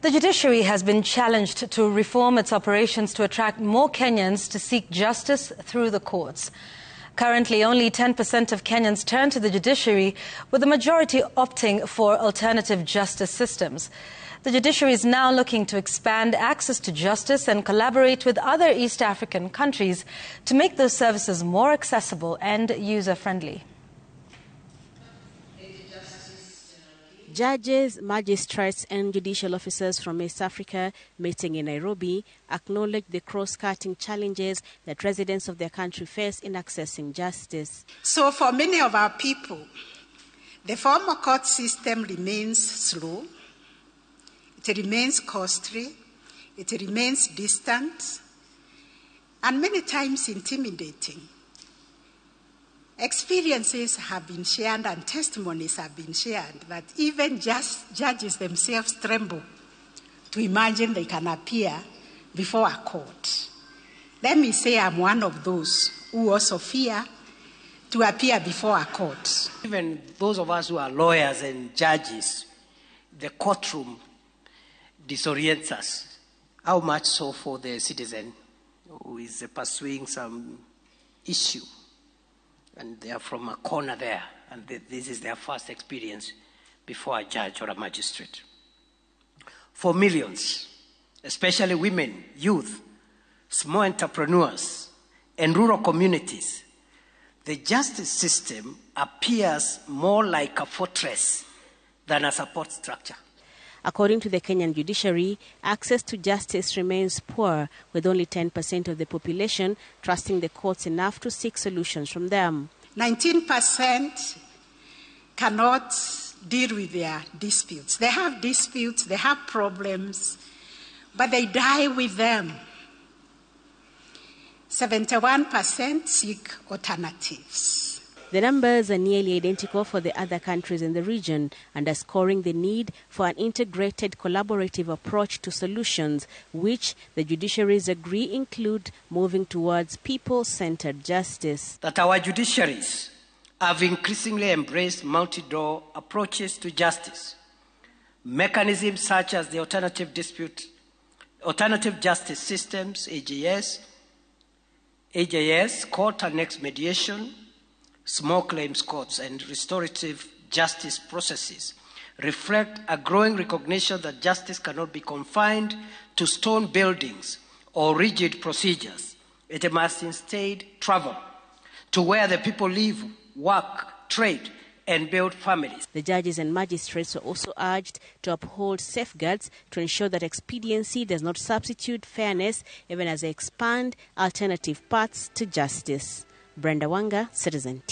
The judiciary has been challenged to reform its operations to attract more Kenyans to seek justice through the courts. Currently, only 10% of Kenyans turn to the judiciary, with the majority opting for alternative justice systems. The judiciary is now looking to expand access to justice and collaborate with other East African countries to make those services more accessible and user-friendly. Judges, magistrates and judicial officers from East Africa meeting in Nairobi acknowledged the cross-cutting challenges that residents of their country face in accessing justice. So for many of our people, the former court system remains slow, it remains costly, it remains distant, and many times intimidating. Experiences have been shared and testimonies have been shared that even judges themselves tremble to imagine they can appear before a court. Let me say I'm one of those who also fear to appear before a court. Even those of us who are lawyers and judges, the courtroom disorients us. How much so for the citizen who is pursuing some issue? And they are from a corner there, and this is their first experience before a judge or a magistrate. For millions, especially women, youth, small entrepreneurs, and rural communities, the justice system appears more like a fortress than a support structure. According to the Kenyan judiciary, access to justice remains poor, with only 10% of the population trusting the courts enough to seek solutions from them. 19% cannot deal with their disputes. They have disputes, they have problems, but they die with them. 71% seek alternatives. The numbers are nearly identical for the other countries in the region, underscoring the need for an integrated collaborative approach to solutions, which the judiciaries agree include moving towards people-centered justice. That our judiciaries have increasingly embraced multi-door approaches to justice. Mechanisms such as the alternative justice systems, AJS, court annexed mediation, small claims courts and restorative justice processes reflect a growing recognition that justice cannot be confined to stone buildings or rigid procedures. It must instead travel to where the people live, work, trade, and build families. The judges and magistrates were also urged to uphold safeguards to ensure that expediency does not substitute fairness, even as they expand alternative paths to justice. Brenda Wanga, Citizen TV.